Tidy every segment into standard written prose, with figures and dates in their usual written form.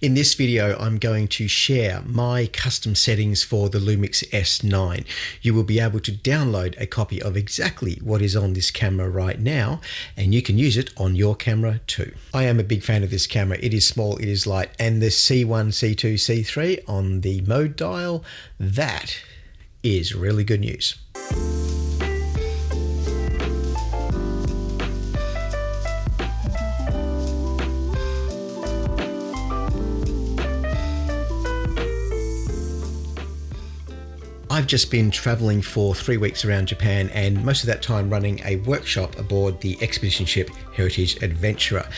In this video, I'm going to share my custom settings for the Lumix S9. You will be able to download a copy of exactly what is on this camera right now, and you can use it on your camera too. I am a big fan of this camera. It is small, it is light, and the C1, C2, C3 on the mode dial, that is really good news. I've just been traveling for 3 weeks around Japan, and most of that time running a workshop aboard the expedition ship Heritage Adventurer.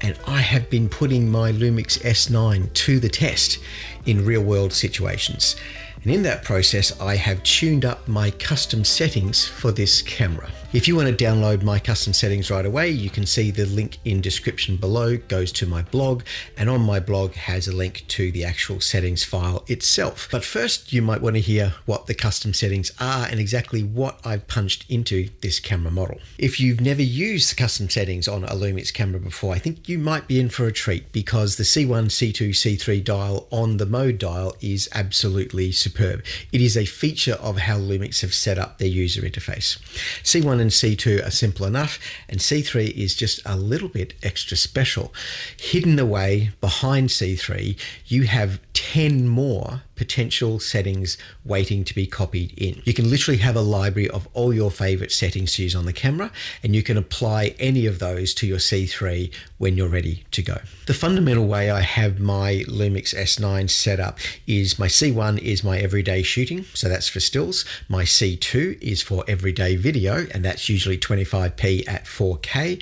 And I have been putting my Lumix S9 to the test in real world situations. And in that process, I have tuned up my custom settings for this camera. If you want to download my custom settings right away, you can see the link in description below goes to my blog, and on my blog has a link to the actual settings file itself. But first, you might want to hear what the custom settings are and exactly what I've punched into this camera model. If you've never used the custom settings on a Lumix camera before, I think you might be in for a treat, because the C1, C2, C3 dial on the mode dial is absolutely superb. It is a feature of how Lumix have set up their user interface. C1 and C2 are simple enough, and C3 is just a little bit extra special. Hidden away behind C3, you have 10 more potential settings waiting to be copied in. You can literally have a library of all your favorite settings to use on the camera, and you can apply any of those to your C3 when you're ready to go. The fundamental way I have my Lumix S9 set up is my C1 is my everyday shooting, so that's for stills. My C2 is for everyday video, and that's usually 25p at 4K.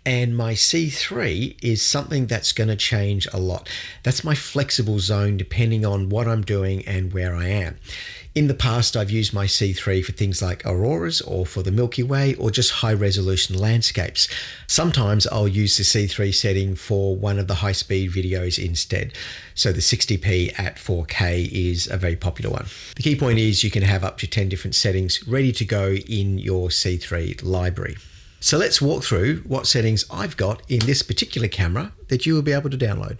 And my C3 is something that's going to change a lot. That's my flexible zone depending on what I'm doing and where I am. In the past, I've used my C3 for things like auroras or for the Milky Way or just high resolution landscapes. Sometimes I'll use the C3 setting for one of the high speed videos instead. So the 60p at 4K is a very popular one. The key point is you can have up to 10 different settings ready to go in your C3 library. So let's walk through what settings I've got in this particular camera that you will be able to download.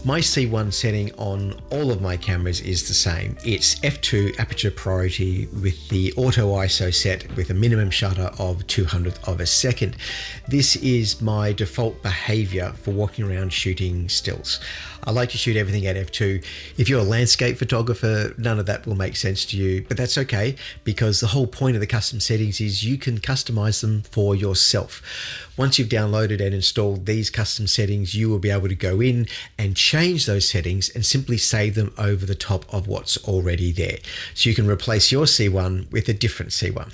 My C1 setting on all of my cameras is the same. It's f2 aperture priority with the auto ISO set with a minimum shutter of 200th of a second. This is my default behavior for walking around shooting stills. I like to shoot everything at f2. If you're a landscape photographer, none of that will make sense to you, but that's okay, because the whole point of the custom settings is you can customize them for yourself. Once you've downloaded and installed these custom settings, you will be able to go in and change those settings and simply save them over the top of what's already there. So you can replace your C1 with a different C1.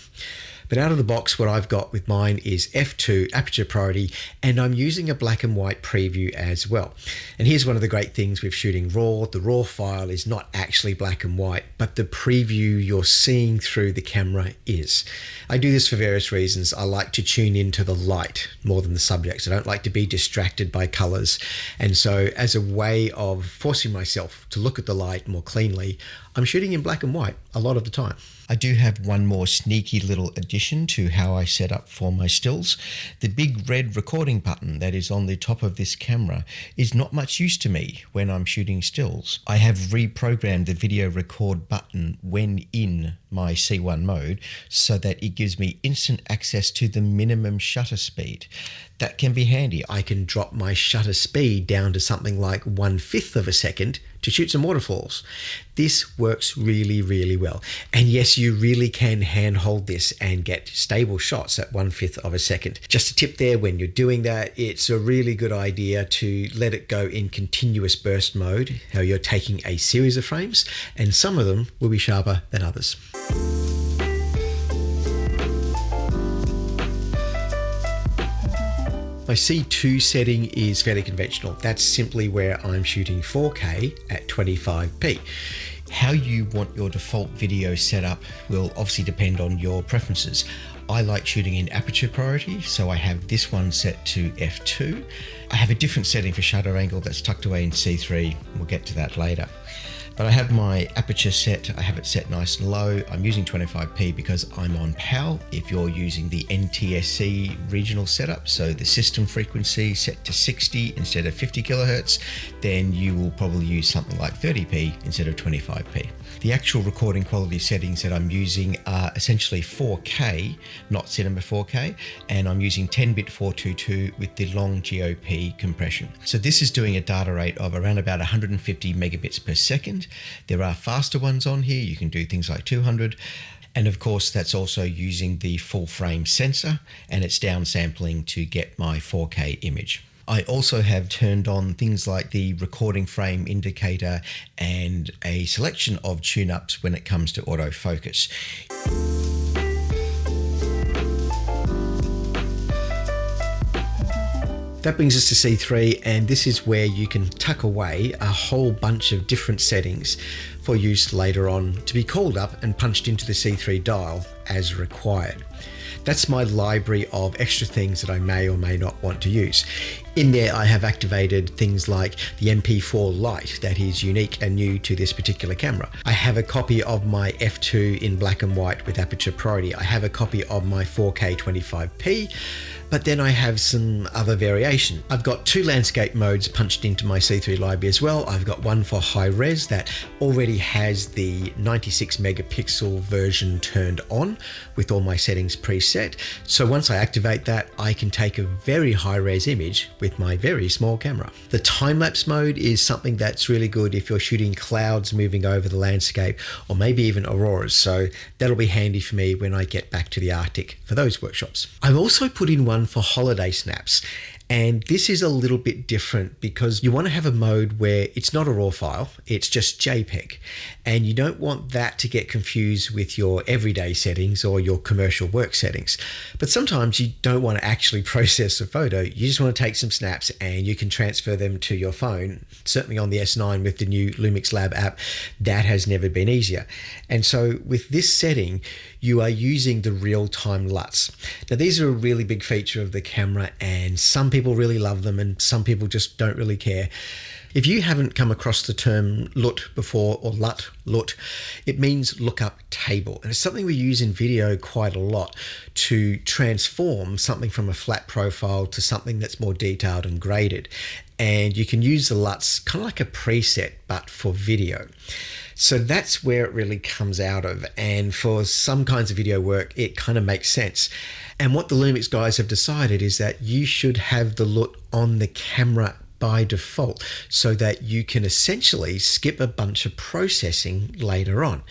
But out of the box, what I've got with mine is f2 aperture priority, and I'm using a black and white preview as well. And here's one of the great things with shooting RAW. The RAW file is not actually black and white, but the preview you're seeing through the camera is. I do this for various reasons. I like to tune into the light more than the subjects. I don't like to be distracted by colors. And so as a way of forcing myself to look at the light more cleanly, I'm shooting in black and white a lot of the time. I do have one more sneaky little addition to how I set up for my stills. The big red recording button that is on the top of this camera is not much use to me when I'm shooting stills. I have reprogrammed the video record button when in my C1 mode so that it gives me instant access to the minimum shutter speed. That can be handy. I can drop my shutter speed down to something like 1/5 of a second to shoot some waterfalls. This works really, really well. And yes, you really can handhold this and get stable shots at 1/5 of a second. Just a tip there, when you're doing that, it's a really good idea to let it go in continuous burst mode, how you're taking a series of frames, and some of them will be sharper than others. My C2 setting is fairly conventional. That's simply where I'm shooting 4K at 25p. How you want your default video set up will obviously depend on your preferences. I like shooting in aperture priority, so I have this one set to f2. I have a different setting for shutter angle that's tucked away in C3. We'll get to that later. But I have my aperture set, I have it set nice and low. I'm using 25p because I'm on PAL. If you're using the NTSC regional setup, so the system frequency set to 60 instead of 50 kilohertz, then you will probably use something like 30p instead of 25p. The actual recording quality settings that I'm using are essentially 4K, not cinema 4K, and I'm using 10-bit 422 with the long GOP compression. So this is doing a data rate of around about 150 megabits per second. There are faster ones on here. You can do things like 200. And of course, that's also using the full frame sensor, and it's downsampling to get my 4K image. I also have turned on things like the recording frame indicator and a selection of tune-ups when it comes to autofocus. That brings us to C3, and this is where you can tuck away a whole bunch of different settings for use later on to be called up and punched into the C3 dial as required. That's my library of extra things that I may or may not want to use. In there, I have activated things like the MP4 Lite that is unique and new to this particular camera. I have a copy of my f2 in black and white with aperture priority. I have a copy of my 4K 25p, but then I have some other variation. I've got 2 landscape modes punched into my C3 library as well. I've got one for high res that already has the 96 megapixel version turned on with all my settings preset. So once I activate that, I can take a very high res image with my very small camera. The time-lapse mode is something that's really good if you're shooting clouds moving over the landscape, or maybe even auroras. So that'll be handy for me when I get back to the Arctic for those workshops. I've also put in one for holiday snaps. And this is a little bit different because you want to have a mode where it's not a RAW file, it's just JPEG. And you don't want that to get confused with your everyday settings or your commercial work settings. But sometimes you don't want to actually process a photo, you just want to take some snaps and you can transfer them to your phone. Certainly on the S9 with the new Lumix Lab app, that has never been easier. And so with this setting, you are using the real-time LUTs. Now these are a really big feature of the camera, and some people really love them and some people just don't really care. If you haven't come across the term LUT before, or LUT, it means lookup table. And it's something we use in video quite a lot to transform something from a flat profile to something that's more detailed and graded. And you can use the LUTs kind of like a preset, but for video. So that's where it really comes out of. And for some kinds of video work, it kind of makes sense. And what the Lumix guys have decided is that you should have the LUT on the camera by default so that you can essentially skip a bunch of processing later on.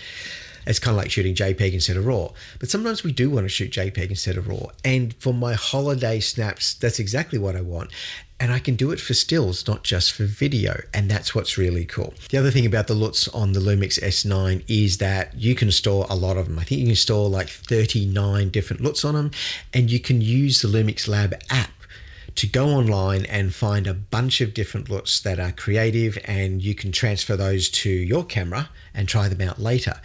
It's kind of like shooting JPEG instead of RAW. But sometimes we do want to shoot JPEG instead of RAW. And for my holiday snaps, that's exactly what I want. And I can do it for stills, not just for video. And that's what's really cool. The other thing about the LUTs on the Lumix S9 is that you can store a lot of them. I think you can store like 39 different LUTs on them. And you can use the Lumix Lab app to go online and find a bunch of different LUTs that are creative, and you can transfer those to your camera and try them out later.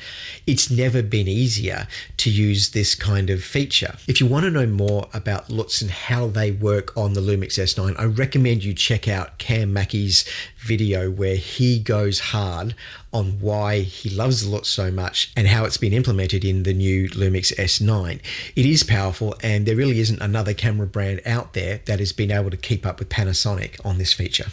It's never been easier to use this kind of feature. If you want to know more about LUTs and how they work on the Lumix S9, I recommend you check out Cam Mackey's video where he goes hard on why he loves the LUTs so much and how it's been implemented in the new Lumix S9. It is powerful, and there really isn't another camera brand out there that has been able to keep up with Panasonic on this feature.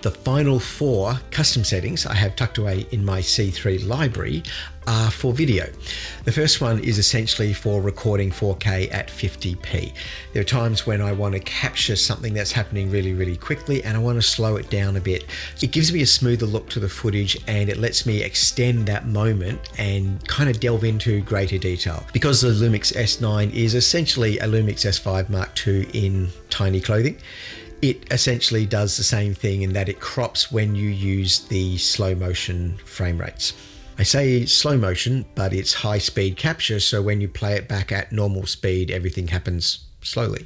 The final 4 custom settings I have tucked away in my C3 library are for video. The first one is essentially for recording 4K at 50p. There are times when I want to capture something that's happening really, really quickly and I want to slow it down a bit. It gives me a smoother look to the footage and it lets me extend that moment and kind of delve into greater detail. Because the Lumix S9 is essentially a Lumix S5 Mark II in tiny clothing, it essentially does the same thing in that it crops when you use the slow motion frame rates. I say slow motion, but it's high speed capture, so when you play it back at normal speed, everything happens slowly.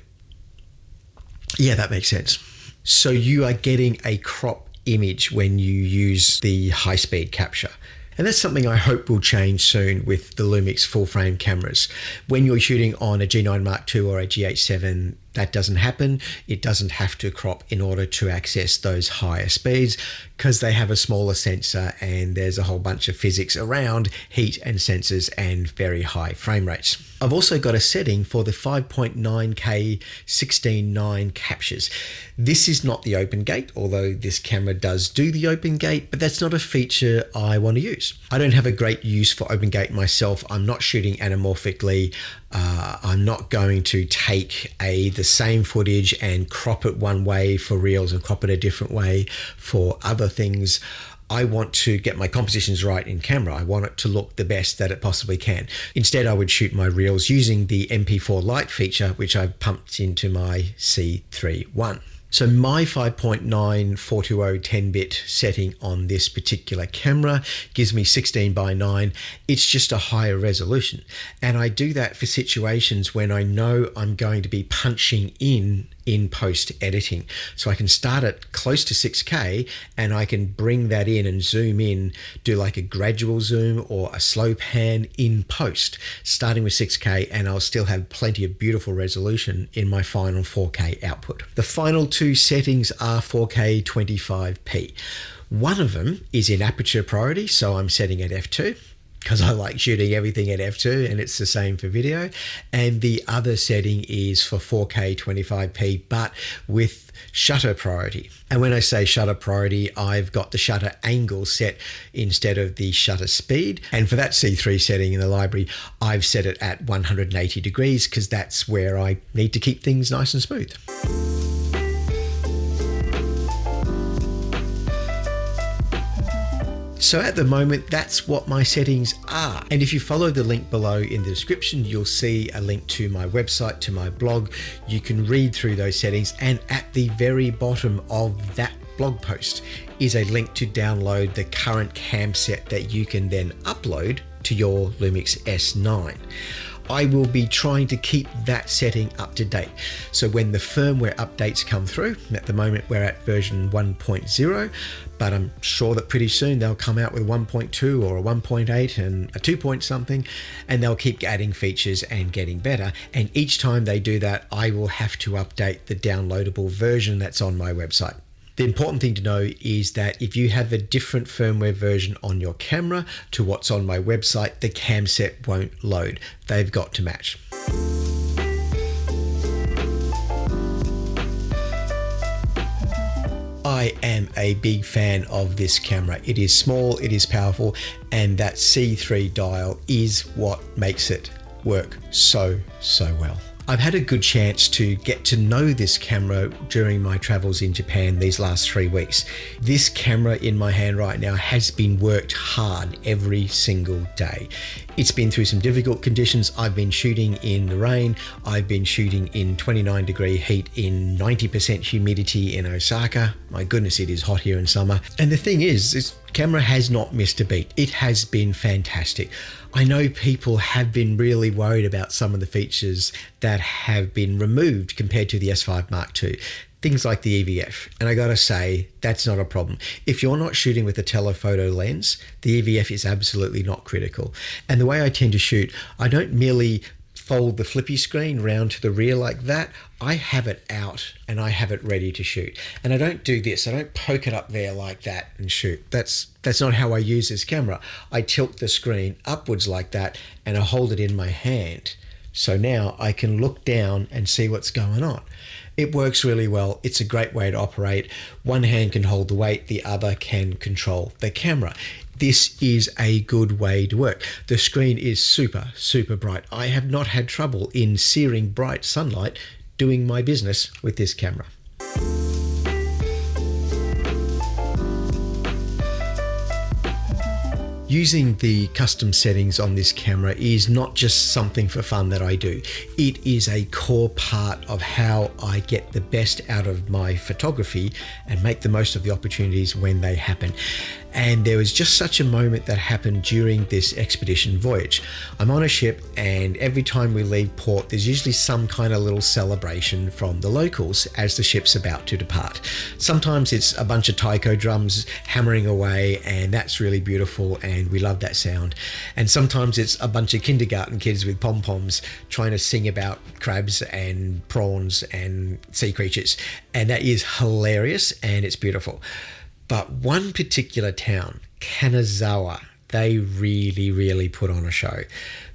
Yeah, that makes sense. So you are getting a crop image when you use the high-speed capture. And that's something I hope will change soon with the Lumix full-frame cameras. When you're shooting on a G9 Mark II or a GH7, that doesn't happen. It doesn't have to crop in order to access those higher speeds because they have a smaller sensor and there's a whole bunch of physics around heat and sensors and very high frame rates. I've also got a setting for the 5.9K 16:9 captures. This is not the open gate, although this camera does do the open gate, but that's not a feature I want to use. I don't have a great use for open gate myself. I'm not shooting anamorphically. I'm not going to take the same footage and crop it one way for reels and crop it a different way for other things. I want to get my compositions right in camera. I want it to look the best that it possibly can. Instead, I would shoot my reels using the MP4 Lite feature, which I've pumped into my C3 I. So my 5.9 420 10-bit setting on this particular camera gives me 16:9. It's just a higher resolution. And I do that for situations when I know I'm going to be punching in post editing. So I can start at close to 6K and I can bring that in and zoom in, do like a gradual zoom or a slow pan in post, starting with 6K, and I'll still have plenty of beautiful resolution in my final 4K output. The final two settings are 4K 25p. One of them is in aperture priority, so I'm setting at f2. Because I like shooting everything at f2 and it's the same for video. And the other setting is for 4K 25p, but with shutter priority. And when I say shutter priority, I've got the shutter angle set instead of the shutter speed. And for that C3 setting in the library, I've set it at 180 degrees because that's where I need to keep things nice and smooth. So at the moment, that's what my settings are. And if you follow the link below in the description, you'll see a link to my website, to my blog. You can read through those settings, and at the very bottom of that blog post is a link to download the current Camset that you can then upload to your Lumix S9. I will be trying to keep that setting up to date. So when the firmware updates come through, at the moment we're at version 1.0, but I'm sure that pretty soon they'll come out with 1.2 or a 1.8 and a 2 point something, and they'll keep adding features and getting better. And each time they do that, I will have to update the downloadable version that's on my website. The important thing to know is that if you have a different firmware version on your camera to what's on my website, the Camset won't load. They've got to match. I am a big fan of this camera. It is small, it is powerful, and that C3 dial is what makes it work so well. I've had a good chance to get to know this camera during my travels in Japan these last 3 weeks. This camera in my hand right now has been worked hard every single day. It's been through some difficult conditions. I've been shooting in the rain. I've been shooting in 29-degree heat in 90% humidity in Osaka. My goodness, it is hot here in summer. And the thing is, this camera has not missed a beat. It has been fantastic. I know people have been really worried about some of the features that have been removed compared to the S5 Mark II. Things like the EVF. And I gotta say, that's not a problem. If you're not shooting with a telephoto lens, the EVF is absolutely not critical. And the way I tend to shoot, I don't merely fold the flippy screen round to the rear like that. I have it out and I have it ready to shoot. And I don't do this. I don't poke it up there like that and shoot. That's not how I use this camera. I tilt the screen upwards like that and I hold it in my hand. So now I can look down and see what's going on. It works really well. It's a great way to operate. One hand can hold the weight, the other can control the camera. This is a good way to work. The screen is super bright. I have not had trouble in searing bright sunlight doing my business with this camera. Using the custom settings on this camera is not just something for fun that I do. It is a core part of how I get the best out of my photography and make the most of the opportunities when they happen. And there was just such a moment that happened during this expedition voyage. I'm on a ship, and every time we leave port, there's usually some kind of little celebration from the locals as the ship's about to depart. Sometimes it's a bunch of taiko drums hammering away, and that's really beautiful, and we love that sound. And sometimes it's a bunch of kindergarten kids with pom-poms trying to sing about crabs and prawns and sea creatures, and that is hilarious and it's beautiful. But one particular town, Kanazawa, they really put on a show.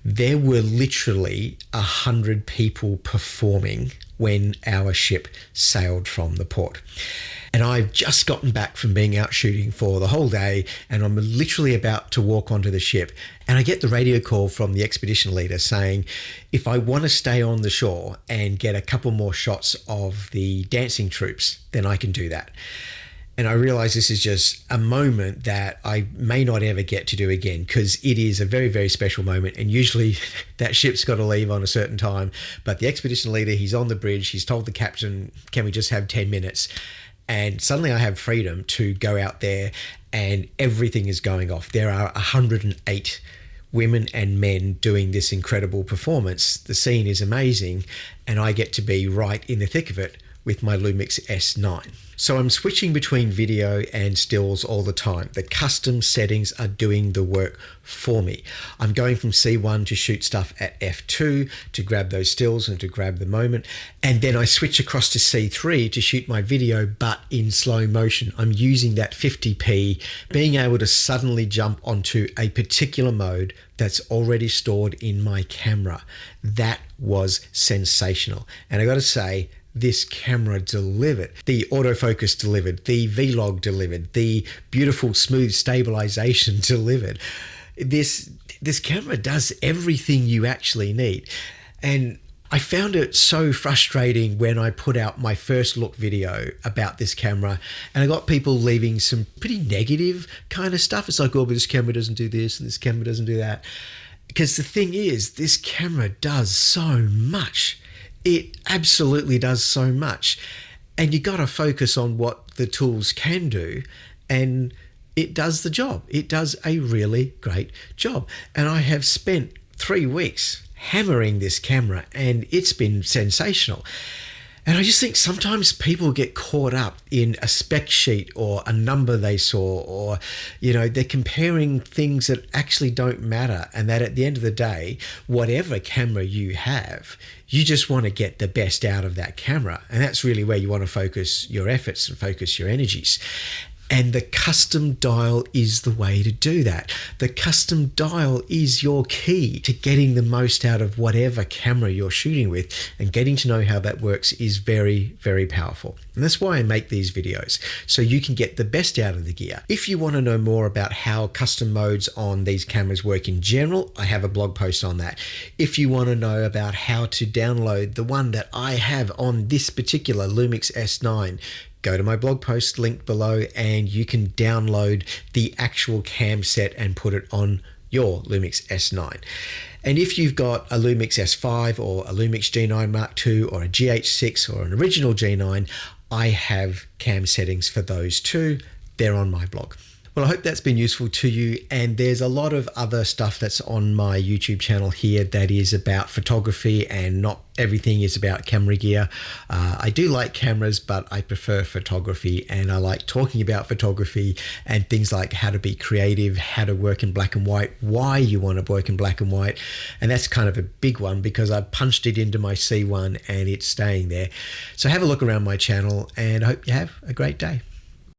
There were literally 100 people performing when our ship sailed from the port. And I've just gotten back from being out shooting for the whole day, and I'm literally about to walk onto the ship, and I get the radio call from the expedition leader saying, if I want to stay on the shore and get a couple more shots of the dancing troops, then I can do that. And I realize this is just a moment that I may not ever get to do again, because it is a very special moment. And usually that ship's got to leave on a certain time. But the expedition leader, he's on the bridge. He's told the captain, can we just have 10 minutes? And suddenly I have freedom to go out there, and everything is going off. There are 108 women and men doing this incredible performance. The scene is amazing, and I get to be right in the thick of it with my Lumix S9. So I'm switching between video and stills all the time. The custom settings are doing the work for me. I'm going from C1 to shoot stuff at F2 to grab those stills and to grab the moment. And then I switch across to C3 to shoot my video, but in slow motion. I'm using that 50p, being able to suddenly jump onto a particular mode that's already stored in my camera. That was sensational. And I got to say, this camera delivered. The autofocus delivered, the vlog delivered, the beautiful smooth stabilization delivered. This camera does everything you actually need. And I found it so frustrating when I put out my first look video about this camera, and I got people leaving some pretty negative kind of stuff. It's like, oh, but this camera doesn't do this and this camera doesn't do that. Because the thing is, this camera does so much. It absolutely does so much, and you got to focus on what the tools can do, and it does the job. It does a really great job. And I have spent 3 weeks hammering this camera, and it's been sensational. And I just think sometimes people get caught up in a spec sheet or a number they saw, or, you know, they're comparing things that actually don't matter. And that at the end of the day, whatever camera you have, you just want to get the best out of that camera. And that's really where you want to focus your efforts and focus your energies. And the custom dial is the way to do that. The custom dial is your key to getting the most out of whatever camera you're shooting with, and getting to know how that works is very powerful. And that's why I make these videos, so you can get the best out of the gear. If you want to know more about how custom modes on these cameras work in general, I have a blog post on that. If you want to know about how to download the one that I have on this particular Lumix S9, go to my blog post linked below, and you can download the actual Camset and put it on your Lumix S9. And if you've got a Lumix S5 or a Lumix G9 Mark II or a GH6 or an original G9, I have cam settings for those too. They're on my blog. Well, I hope that's been useful to you, and there's a lot of other stuff that's on my YouTube channel here that is about photography, and not everything is about camera gear. I do like cameras, but I prefer photography, and I like talking about photography and things like how to be creative, how to work in black and white, why you want to work in black and white. And that's kind of a big one because I punched it into my C1 and it's staying there. So have a look around my channel, and I hope you have a great day.